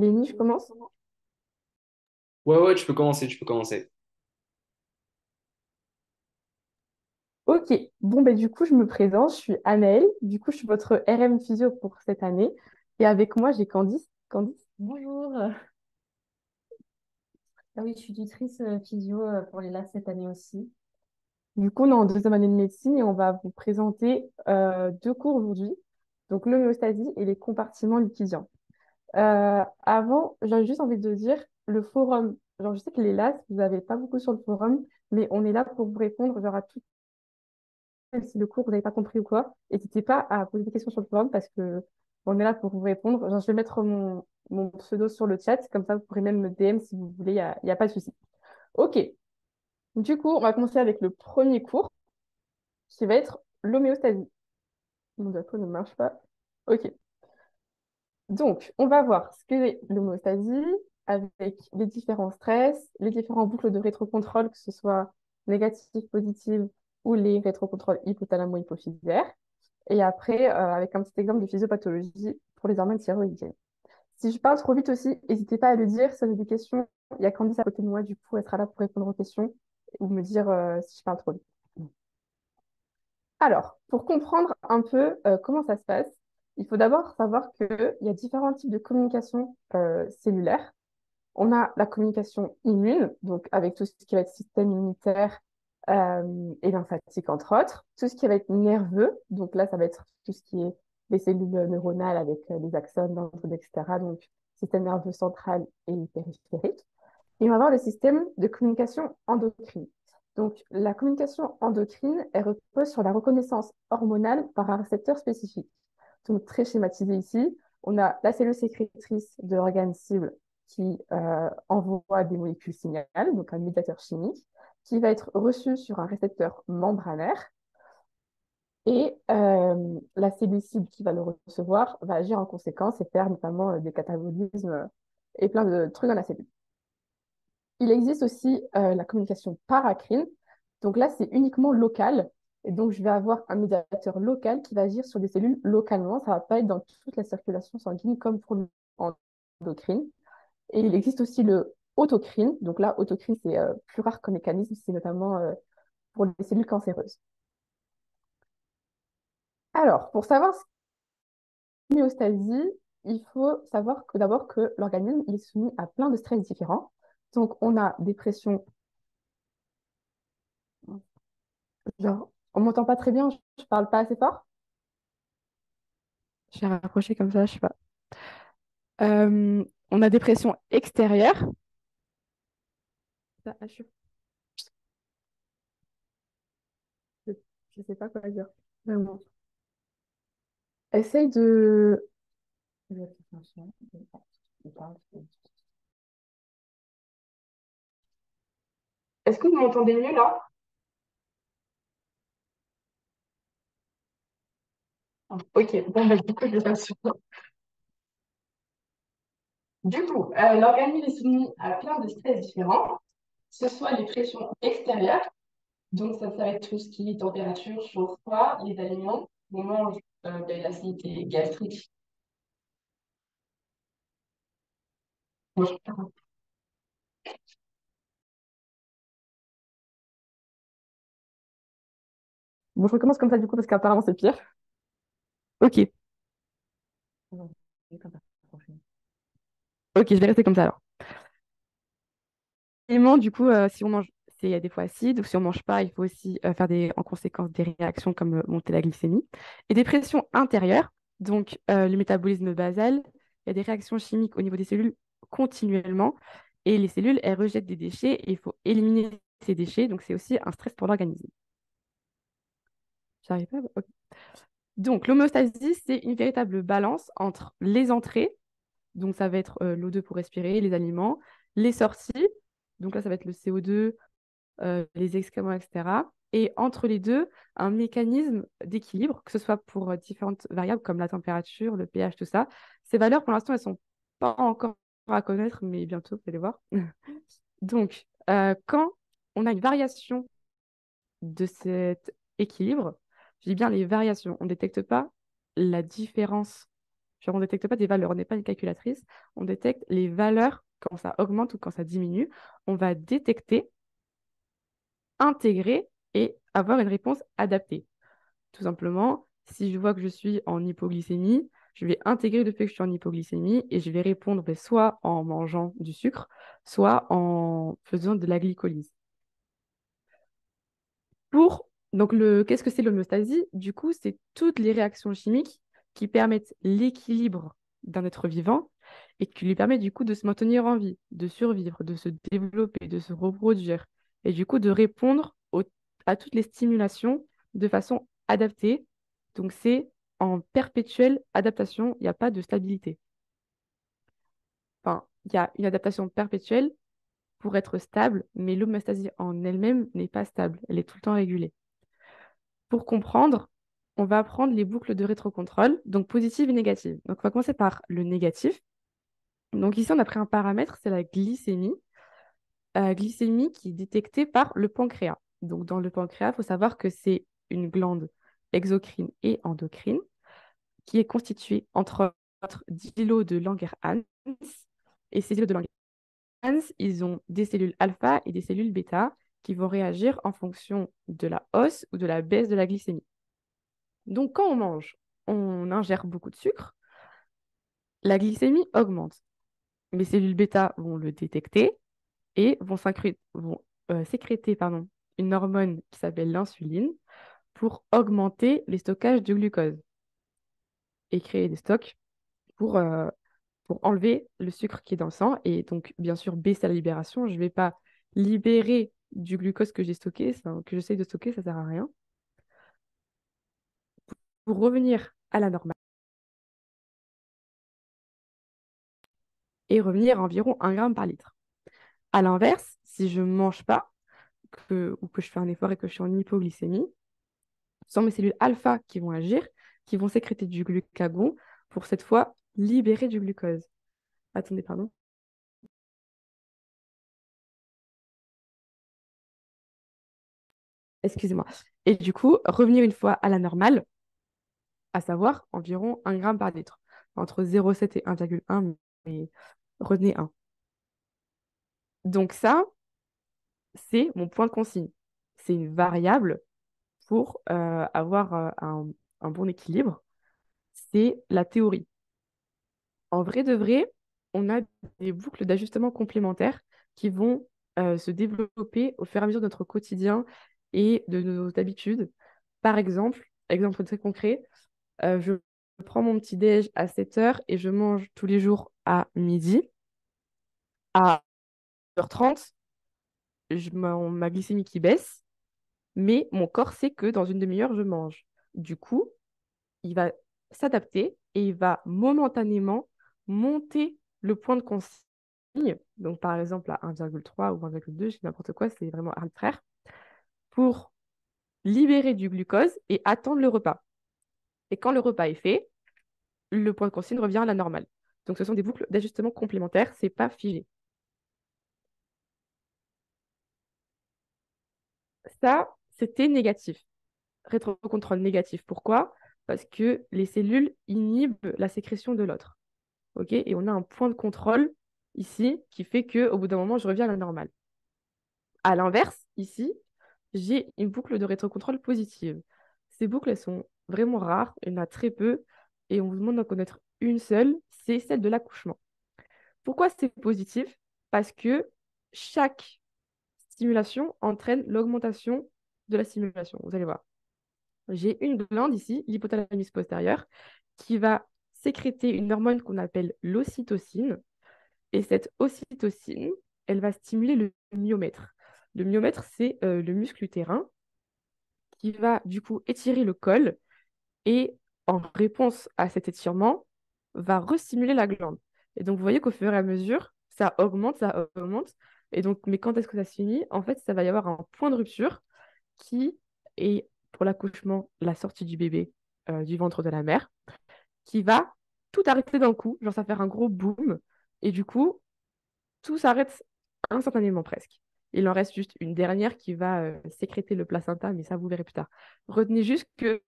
Lénie, je commence? Ouais, ouais, tu peux commencer, tu peux commencer. Ok, bon, ben, du coup, je me présente, je suis Anaëlle, du coup, je suis votre RM physio pour cette année. Et avec moi, j'ai Candice. Candice, Bonjour. Ah oui, je suis tutrice physio pour les labs cette année aussi. du coup, on est en deuxième année de médecine et on va vous présenter deux cours aujourd'hui, donc l'homéostasie et les compartiments lipidiens. Avant, j'avais juste envie de dire le forum. Genre, je sais que les LAS, vous n'avez pas beaucoup sur le forum, mais on est là pour vous répondre genre, à tout même si le cours, vous n'avez pas compris ou quoi, n'hésitez pas à poser des questions sur le forum parce que on est là pour vous répondre. Genre, je vais mettre mon pseudo sur le chat, comme ça vous pourrez même me DM si vous voulez, y a pas de souci. Ok, du coup, on va commencer avec le premier cours qui va être l'homéostasie. Mon diapo ne marche pas. Ok, donc on va voir ce qu'est l'homéostasie avec les différents stress, les différents boucles de rétrocontrôle, que ce soit négatives, positives ou les rétrocontrôles hypothalamo-hypophysaires. Et après, avec un petit exemple de physiopathologie pour les hormones thyroïdiennes. Si je parle trop vite aussi, n'hésitez pas à le dire. Si vous avez des questions, il y a Candice à côté de moi, du coup, elle sera là pour répondre aux questions ou me dire si je parle trop vite. Alors, pour comprendre un peu comment ça se passe, il faut d'abord savoir qu'il y a différents types de communication cellulaire. On a la communication immune, donc avec tout ce qui va être système immunitaire et lymphatique, entre autres. Tout ce qui va être nerveux, donc là, ça va être tout ce qui est les cellules neuronales avec les axones, dendrites, etc. Donc, système nerveux central et périphérique. Et on va avoir le système de communication endocrine. Donc, la communication endocrine, elle repose sur la reconnaissance hormonale par un récepteur spécifique. Donc, très schématisé ici, on a la cellule sécrétrice de l'organe cible qui envoie des molécules signales, donc un médiateur chimique, qui va être reçu sur un récepteur membranaire. Et la cellule cible qui va le recevoir va agir en conséquence et faire notamment des catabolismes et plein de trucs dans la cellule. Il existe aussi la communication paracrine. Donc là, c'est uniquement local. Et donc, je vais avoir un médiateur local qui va agir sur des cellules localement. Ça ne va pas être dans toute la circulation sanguine comme pour l'endocrine. Et il existe aussi le autocrine. Donc là, autocrine, c'est plus rare comme mécanisme. C'est notamment pour les cellules cancéreuses. Alors, pour savoir ce qu'est l'homéostasie, il faut savoir que d'abord que l'organisme il est soumis à plein de stress différents. Donc, on a des pressions. Genre, on m'entend pas très bien, je parle pas assez fort. Je vais rapprocher comme ça, je sais pas. On a des pressions extérieures. Je, je sais pas quoi dire. Vraiment. Essaye de. Est-ce que vous m'entendez mieux là? Ok, bon, bah, du coup, je vais faire sur. Du coup, l'organisme est soumis à plein de stress différents, que ce soit les pressions extérieures, donc ça va être tout ce qui est température, chaud, froid, les aliments, on mange de l'acidité gastrique. Bon, je recommence comme ça du coup parce qu'apparemment c'est pire. Ok, ok, je vais rester comme ça alors. Aliments, du coup, si on mange, c'est des fois acide, ou si on mange pas, il faut aussi faire en conséquence des réactions comme monter la glycémie. Et des pressions intérieures, donc le métabolisme basal, il y a des réactions chimiques au niveau des cellules continuellement, et les cellules, elles rejettent des déchets, et il faut éliminer ces déchets, donc c'est aussi un stress pour l'organisme. J'arrive pas? Ok. Donc l'homéostasie, c'est une véritable balance entre les entrées, donc ça va être l'O2 pour respirer, les aliments, les sorties, donc là ça va être le CO2, les excréments, etc. Et entre les deux, un mécanisme d'équilibre, que ce soit pour différentes variables comme la température, le pH, tout ça. Ces valeurs, pour l'instant, elles sont pas encore à connaître, mais bientôt, vous allez voir. Donc, quand on a une variation de cet équilibre, je dis bien les variations, on ne détecte pas la différence Genre, on ne détecte pas des valeurs, on n'est pas une calculatrice, on détecte les valeurs quand ça augmente ou quand ça diminue. On va détecter, intégrer et avoir une réponse adaptée. Tout simplement, si je vois que je suis en hypoglycémie, je vais intégrer le fait que je suis en hypoglycémie et je vais répondre soit en mangeant du sucre, soit en faisant de la glycolyse. Qu'est-ce que c'est l'homéostasie? Du coup, c'est toutes les réactions chimiques qui permettent l'équilibre d'un être vivant et qui lui permettent du coup de se maintenir en vie, de survivre, de se développer, de se reproduire et du coup de répondre à toutes les stimulations de façon adaptée. Donc, c'est en perpétuelle adaptation, il n'y a pas de stabilité. Enfin, il y a une adaptation perpétuelle pour être stable, mais l'homéostasie en elle-même n'est pas stable, elle est tout le temps régulée. Pour comprendre, on va prendre les boucles de rétrocontrôle, donc positives et négatives. Donc, on va commencer par le négatif. Donc, ici, on a pris un paramètre, c'est la glycémie. Glycémie qui est détectée par le pancréas. Donc, dans le pancréas, il faut savoir que c'est une glande exocrine et endocrine qui est constituée, entre autres, d'îlots de Langerhans. Et ces îlots de Langerhans, ils ont des cellules alpha et des cellules bêta qui vont réagir en fonction de la hausse ou de la baisse de la glycémie. Donc, quand on mange, on ingère beaucoup de sucre, la glycémie augmente. Mes cellules bêta vont le détecter et vont sécréter une hormone qui s'appelle l'insuline pour augmenter les stockages de glucose et créer des stocks pour, euh, pour enlever le sucre qui est dans le sang et donc, bien sûr, baisser la libération. Je ne vais pas libérer du glucose que j'ai stocké, que j'essaye de stocker, ça ne sert à rien. Pour revenir à la normale et revenir à environ 1 gramme par litre. À l'inverse, si je ne mange pas ou que je fais un effort et que je suis en hypoglycémie, ce sont mes cellules alpha qui vont agir, qui vont sécréter du glucagon pour cette fois libérer du glucose. Attendez, pardon. Excusez-moi. Et du coup, revenir une fois à la normale, à savoir environ 1 gramme par litre. Entre 0,7 et 1,1, mais retenez 1. Donc ça, c'est mon point de consigne. C'est une variable pour avoir un bon équilibre. C'est la théorie. En vrai de vrai, on a des boucles d'ajustement complémentaires qui vont se développer au fur et à mesure de notre quotidien et de nos habitudes. Par exemple très concret, je prends mon petit déj à 7 heures et je mange tous les jours à midi. À 8h30, ma glycémie qui baisse, mais mon corps sait que dans une demi-heure, je mange. Du coup, il va s'adapter et il va momentanément monter le point de consigne. Donc, par exemple, à 1,3 ou 1,2, je dis n'importe quoi, c'est vraiment arbitraire, pour libérer du glucose et attendre le repas. Et quand le repas est fait, le point de consigne revient à la normale. Donc, ce sont des boucles d'ajustement complémentaires, c'est pas figé. Ça, c'était négatif. Rétrocontrôle négatif. Pourquoi? Parce que les cellules inhibent la sécrétion de l'autre. Ok. Et on a un point de contrôle ici qui fait qu'au bout d'un moment, je reviens à la normale. À l'inverse, ici, j'ai une boucle de rétrocontrôle positive. Ces boucles, elles sont vraiment rares, il y en a très peu, et on vous demande d'en connaître une seule, c'est celle de l'accouchement. Pourquoi c'est positif? Parce que chaque stimulation entraîne l'augmentation de la stimulation. Vous allez voir. J'ai une glande ici, l'hypothalamus postérieur, qui va sécréter une hormone qu'on appelle l'ocytocine. Et cette ocytocine, elle va stimuler le myomètre. Le myomètre, c'est le muscle utérin qui va du coup étirer le col et en réponse à cet étirement, va restimuler la glande. Et donc, vous voyez qu'au fur et à mesure, ça augmente, ça augmente. Et donc, mais quand est-ce que ça se finit? En fait, ça va y avoir un point de rupture qui est pour l'accouchement, la sortie du bébé du ventre de la mère, qui va tout arrêter d'un coup, genre ça va faire un gros boom, et du coup, tout s'arrête instantanément presque. Il en reste juste une dernière qui va sécréter le placenta, mais ça, vous verrez plus tard. Retenez juste que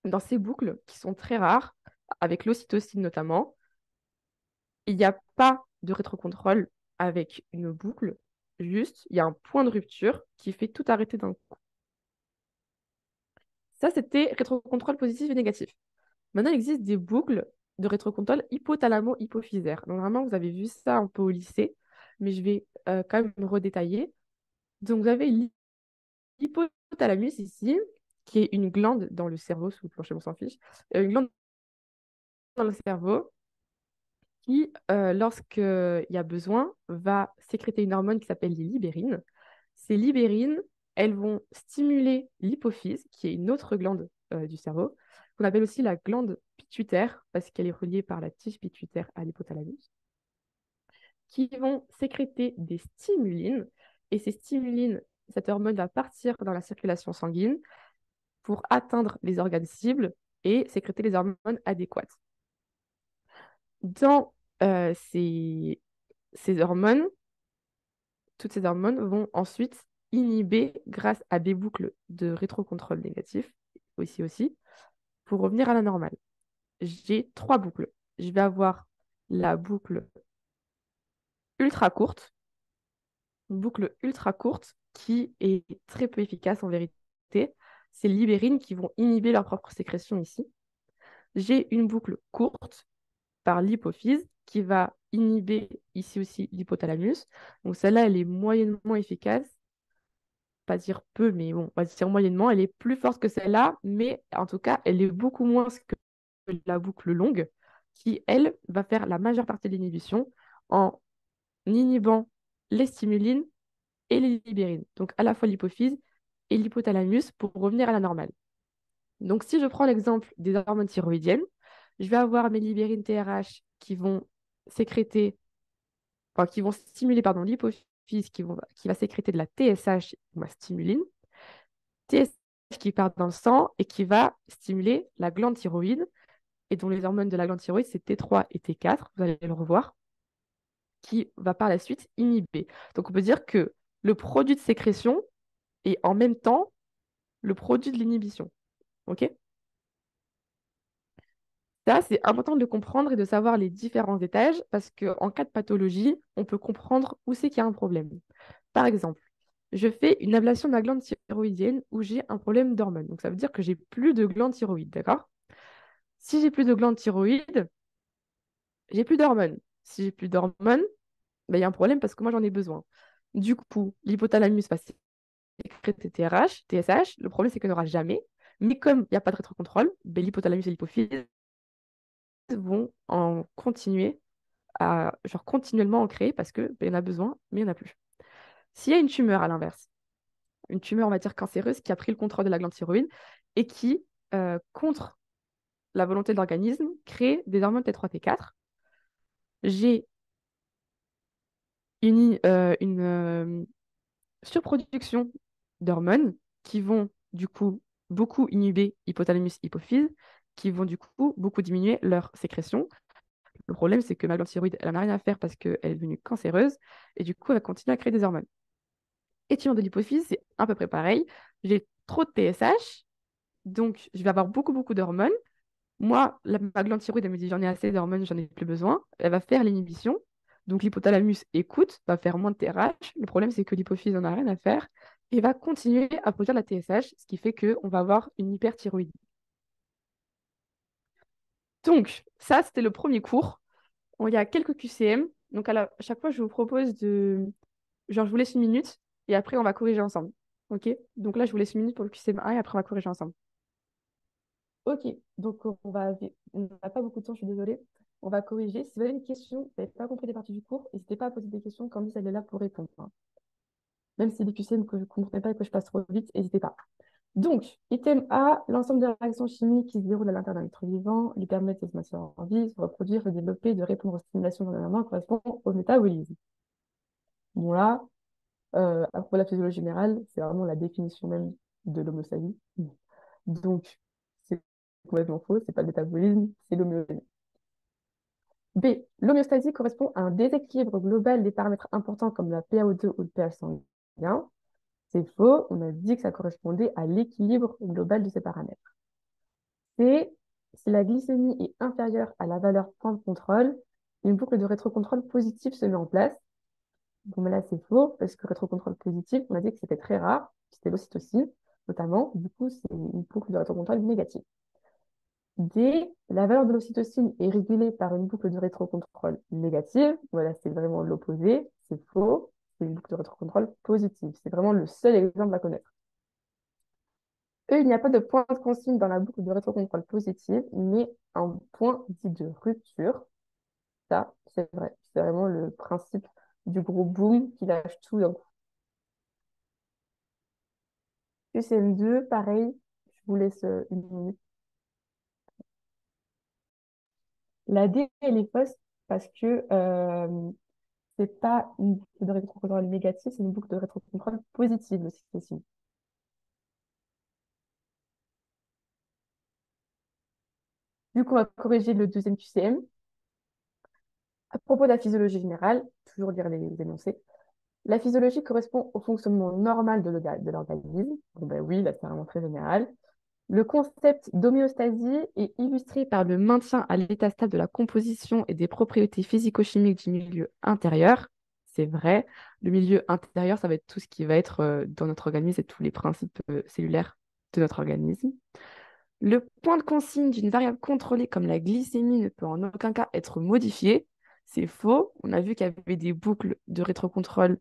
dans ces boucles, qui sont très rares, avec l'ocytocine notamment. Il n'y a pas de rétrocontrôle avec une boucle, juste il y a un point de rupture qui fait tout arrêter d'un coup. Ça, c'était rétrocontrôle positif et négatif. Maintenant, il existe des boucles de rétrocontrôle hypothalamo-hypophysaire. Donc, vraiment, vous avez vu ça un peu au lycée, mais je vais quand même redétailler. Donc, vous avez l'hypothalamus ici, qui est une glande dans le cerveau, sous le plancher, on s'en fiche, une glande dans le cerveau qui, lorsqu'il y a besoin, va sécréter une hormone qui s'appelle les libérines. Ces libérines, elles vont stimuler l'hypophyse, qui est une autre glande du cerveau, qu'on appelle aussi la glande pituitaire, parce qu'elle est reliée par la tige pituitaire à l'hypothalamus, qui vont sécréter des stimulines. Et ces stimulines, cette hormone va partir dans la circulation sanguine pour atteindre les organes cibles et sécréter les hormones adéquates. Dans ces hormones, toutes ces hormones vont ensuite inhiber grâce à des boucles de rétrocontrôle négatif, aussi, pour revenir à la normale. J'ai trois boucles. Je vais avoir la boucle ultra courte, une boucle ultra courte qui est très peu efficace en vérité. C'est les libérines qui vont inhiber leur propre sécrétion ici. J'ai une boucle courte par l'hypophyse qui va inhiber ici aussi l'hypothalamus. Donc celle-là, elle est moyennement efficace. Pas dire peu, mais bon, on va dire moyennement. Elle est plus forte que celle-là, mais en tout cas, elle est beaucoup moins que la boucle longue, qui, elle, va faire la majeure partie de l'inhibition en inhibant les stimulines et les libérines. Donc à la fois l'hypophyse et l'hypothalamus pour revenir à la normale. Donc si je prends l'exemple des hormones thyroïdiennes, je vais avoir mes libérines TRH qui vont sécréter, enfin, qui vont stimuler pardon, l'hypophyse qui va sécréter de la TSH, ma stimuline, TSH qui part dans le sang et qui va stimuler la glande thyroïde, et dont les hormones de la glande thyroïde, c'est T3 et T4, vous allez le revoir, qui va par la suite inhiber. Donc on peut dire que le produit de sécrétion est en même temps le produit de l'inhibition. OK? Ça, c'est important de le comprendre et de savoir les différents étages parce qu'en cas de pathologie, on peut comprendre où c'est qu'il y a un problème. Par exemple, je fais une ablation de la glande thyroïdienne où j'ai un problème d'hormones. Donc ça veut dire que j'ai plus de glande thyroïde, d'accord? Si j'ai plus de glande thyroïde, j'ai plus d'hormones. Si j'ai plus d'hormones, ben, il y a un problème parce que moi j'en ai besoin. Du coup, l'hypothalamus va sécréter TRH, TSH. Le problème, c'est qu'il n'y en aura jamais. Mais comme il n'y a pas de rétrocontrôle, ben, l'hypothalamus et l'hypophyse vont en continuer à genre continuellement en créer parce que ben, il y en a besoin, mais il n'y en a plus. S'il y a une tumeur à l'inverse, une tumeur, on va dire cancéreuse, qui a pris le contrôle de la glande thyroïde et qui, contre la volonté de l'organisme, crée des hormones T3, T4, j'ai une surproduction d'hormones qui vont du coup beaucoup inhiber hypothalamus, hypophyse, qui vont du coup beaucoup diminuer leur sécrétion. Le problème, c'est que ma glande thyroïde, elle n'a rien à faire parce qu'elle est devenue cancéreuse et du coup, elle va continuer à créer des hormones. Et tumeur de l'hypophyse, c'est à peu près pareil. J'ai trop de TSH, donc je vais avoir beaucoup d'hormones. Moi, ma glande thyroïde, elle me dit j'en ai assez d'hormones, j'en ai plus besoin. Elle va faire l'inhibition. Donc l'hypothalamus écoute, va faire moins de TRH. Le problème, c'est que l'hypophyse n'en a rien à faire et va continuer à produire de la TSH, ce qui fait qu'on va avoir une hyperthyroïdie. Donc, ça, c'était le premier cours. Il y a quelques QCM. Donc, à chaque fois, je vous propose de. Genre, je vous laisse une minute et après, on va corriger ensemble. OK? Donc là, je vous laisse une minute pour le QCM1 et après, on va corriger ensemble. Ok, donc on n'a pas beaucoup de temps, je suis désolée. On va corriger. Si vous avez une question, vous n'avez pas compris des parties du cours, n'hésitez pas à poser des questions. Candice, elle est là pour répondre, hein. Même si des QCM que je ne comprends pas et que je passe trop vite, n'hésitez pas. Donc, item A, l'ensemble des réactions chimiques qui se déroulent à l'intérieur d'un être vivant lui permettent de se maintenir en vie, se reproduire, se développer, de répondre aux stimulations de l'environnement correspond au métabolisme. Bon là, à propos de la physiologie générale, c'est vraiment la définition même de l'homéostasie. Donc, c'est complètement faux, c'est pas le métabolisme, c'est l'homéostasie. B. L'homéostasie correspond à un déséquilibre global des paramètres importants comme la PaO2 ou le pH sanguin. C'est faux, on a dit que ça correspondait à l'équilibre global de ces paramètres. C. Si la glycémie est inférieure à la valeur point de contrôle, une boucle de rétrocontrôle positive se met en place. Bon, mais là, c'est faux, parce que rétrocontrôle positif, on a dit que c'était très rare, c'était l'ocytocine, notamment. Du coup, c'est une boucle de rétrocontrôle négative. D, la valeur de l'ocytocine est régulée par une boucle de rétrocontrôle négative. Voilà, c'est vraiment l'opposé, c'est faux. C'est une boucle de rétrocontrôle positive. C'est vraiment le seul exemple à connaître. E, il n'y a pas de point de consigne dans la boucle de rétrocontrôle positive, mais un point dit de rupture. Ça, c'est vrai. C'est vraiment le principe du gros boom qui lâche tout d'un coup. QCM2, pareil, je vous laisse une minute. La D, elle est fausse parce que c'est pas une boucle de rétrocontrôle négative, c'est une boucle de rétrocontrôle positive aussi. Aussi. Du coup, on va corriger le deuxième QCM. À propos de la physiologie générale, toujours lire les énoncés. La physiologie correspond au fonctionnement normal de l'organisme. Bon, ben oui, là, c'est vraiment très général. Le concept d'homéostasie est illustré par le maintien à l'état stable de la composition et des propriétés physico-chimiques du milieu intérieur. C'est vrai. Le milieu intérieur, ça va être tout ce qui va être dans notre organisme et tous les principes cellulaires de notre organisme. Le point de consigne d'une variable contrôlée comme la glycémie ne peut en aucun cas être modifié. C'est faux. On a vu qu'il y avait des boucles de rétrocontrôle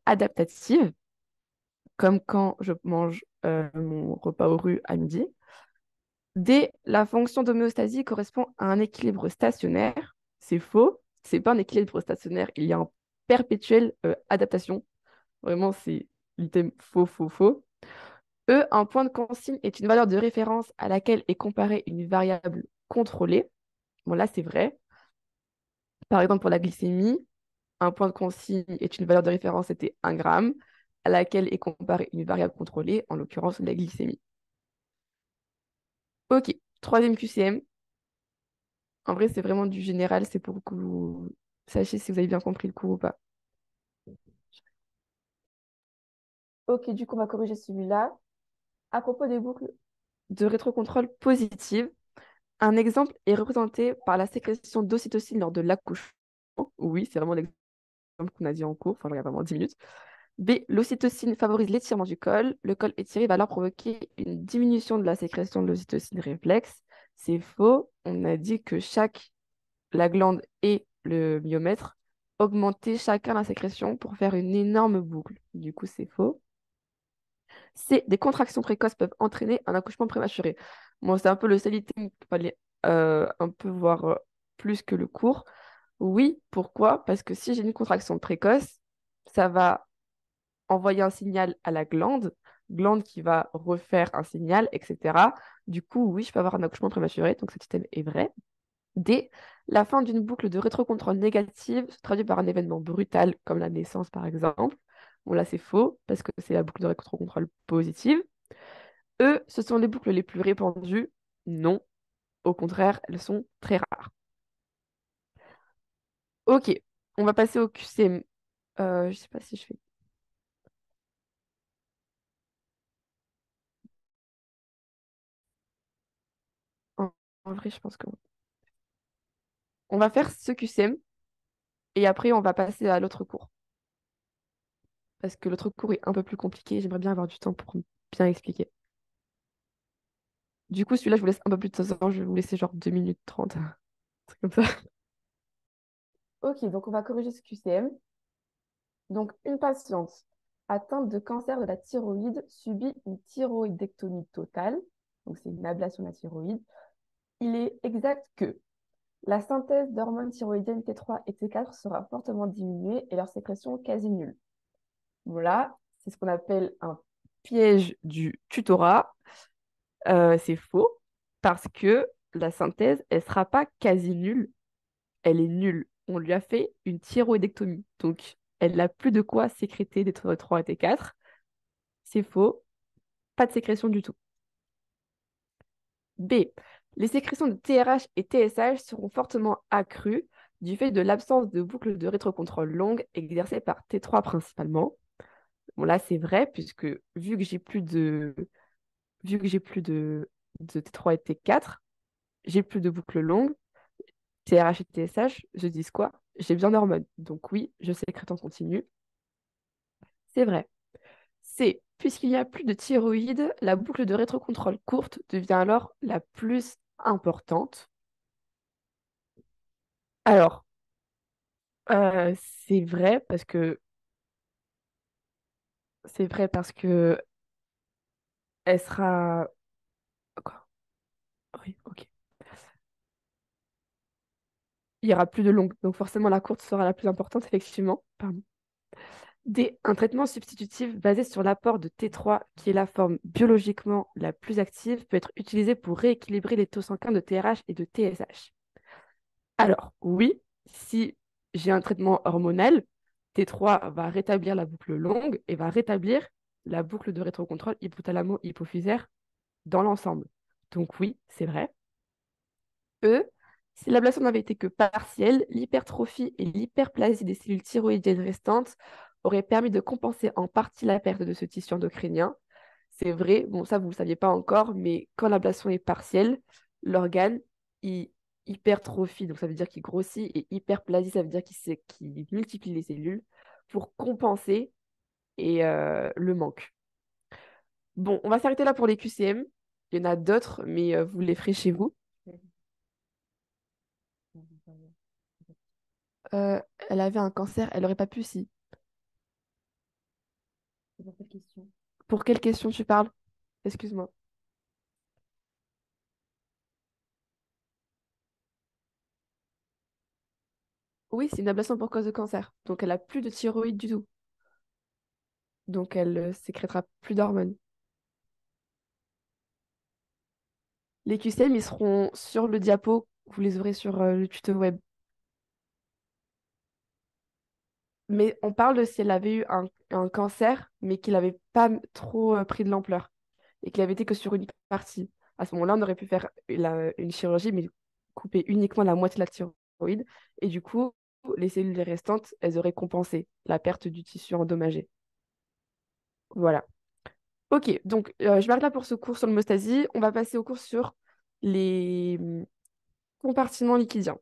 adaptatives, comme quand je mange mon repas au rue à midi. D, la fonction d'homéostasie correspond à un équilibre stationnaire. C'est faux. C'est pas un équilibre stationnaire. Il y a une perpétuelle adaptation. Vraiment, c'est l'item faux, faux, faux. E, un point de consigne est une valeur de référence à laquelle est comparée une variable contrôlée. Bon, là, c'est vrai. Par exemple, pour la glycémie, un point de consigne est une valeur de référence, c'était 1 gramme, à laquelle est comparée une variable contrôlée, en l'occurrence la glycémie. Ok, troisième QCM. En vrai, c'est vraiment du général, c'est pour que vous sachiez si vous avez bien compris le cours ou pas. Ok, du coup, on va corriger celui-là. À propos des boucles de rétrocontrôle positives, un exemple est représenté par la sécrétion d'ocytocine lors de l'accouchement. Oui, c'est vraiment l'exemple qu'on a dit en cours, enfin, il y a vraiment 10 minutes. B, l'ocytocine favorise l'étirement du col. Le col étiré va alors provoquer une diminution de la sécrétion de l'ocytocine réflexe. C'est faux. On a dit que la glande et le myomètre augmentaient chacun la sécrétion pour faire une énorme boucle. Du coup, c'est faux. C, des contractions précoces peuvent entraîner un accouchement prématuré. Bon, c'est un peu le seul item qu'il fallait un peu voir plus que le cours. Oui, pourquoi? Parce que si j'ai une contraction précoce, ça va envoyer un signal à la glande qui va refaire un signal, etc. Du coup, oui, je peux avoir un accouchement prématuré, donc cet item est vrai. D, la fin d'une boucle de rétrocontrôle négative se traduit par un événement brutal, comme la naissance par exemple. Bon, là, c'est faux, parce que c'est la boucle de rétrocontrôle positive. E, ce sont les boucles les plus répandues. Non, au contraire, elles sont très rares. Ok, on va passer au QCM. Je sais pas si je fais. En, en vrai, je pense que on va faire ce QCM et après on va passer à l'autre cours. Parce que l'autre cours est un peu plus compliqué. J'aimerais bien avoir du temps pour bien expliquer. Du coup, celui-là, je vous laisse un peu plus de temps. Je vais vous laisser genre 2 minutes 30. Un truc comme ça. Ok, donc on va corriger ce QCM. Donc, une patiente atteinte de cancer de la thyroïde subit une thyroïdectomie totale. Donc, c'est une ablation de la thyroïde. Il est exact que la synthèse d'hormones thyroïdiennes T3 et T4 sera fortement diminuée et leur sécrétion quasi nulle. Voilà, c'est ce qu'on appelle un piège du tutorat. C'est faux parce que la synthèse, elle sera pas quasi nulle, elle est nulle. On lui a fait une thyroïdectomie, donc elle n'a plus de quoi sécréter des T3 et T4. C'est faux, pas de sécrétion du tout. B. Les sécrétions de TRH et TSH seront fortement accrues du fait de l'absence de boucle de rétrocontrôle longue exercée par T3 principalement. Bon, là, c'est vrai, puisque vu que j'ai plus de T3 et T4, j'ai plus de boucles longues, TRH et TSH, je dis quoi? J'ai besoin d'hormones. Donc oui, je sécrète en continu. C'est vrai. C. Puisqu'il n'y a plus de thyroïde, la boucle de rétrocontrôle courte devient alors la plus importante. Alors, euh, c'est vrai parce que c'est vrai parce que elle sera. Quoi? Oui, ok. Il y aura plus de longue, donc forcément la courte sera la plus importante, effectivement. Pardon. D. Un traitement substitutif basé sur l'apport de T3, qui est la forme biologiquement la plus active, peut être utilisé pour rééquilibrer les taux sanguins de TRH et de TSH. Alors, oui, si j'ai un traitement hormonal, T3 va rétablir la boucle longue et va rétablir la boucle de rétrocontrôle hypothalamo-hypophysaire dans l'ensemble. Donc oui, c'est vrai. E, si l'ablation n'avait été que partielle, l'hypertrophie et l'hyperplasie des cellules thyroïdiennes restantes auraient permis de compenser en partie la perte de ce tissu endocrinien. C'est vrai, bon ça vous ne le saviez pas encore, mais quand l'ablation est partielle, l'organe il hypertrophie, donc ça veut dire qu'il grossit, et hyperplasie, ça veut dire qu'il multiplie les cellules pour compenser le manque. Bon, on va s'arrêter là pour les QCM. Il y en a d'autres, mais vous les ferez chez vous. Euh, Elle avait un cancer, elle aurait pas pu si. C'est pour quelle question? Pour quelle question tu parles? Excuse-moi. Oui, c'est une ablation pour cause de cancer. Donc elle a plus de thyroïde du tout. Donc elle sécrétera plus d'hormones. Les QCM, ils seront sur le diapo. Vous les aurez sur le tuto web. Mais on parle de si elle avait eu un cancer, mais qu'il n'avait pas trop pris de l'ampleur et qu'il avait été que sur une partie. À ce moment-là, on aurait pu faire une chirurgie, mais couper uniquement la moitié de la thyroïde. Et du coup, les cellules restantes, elles auraient compensé la perte du tissu endommagé. Voilà. Ok, donc je m'arrête là pour ce cours sur l'homéostasie. On va passer au cours sur les compartiments liquidiens.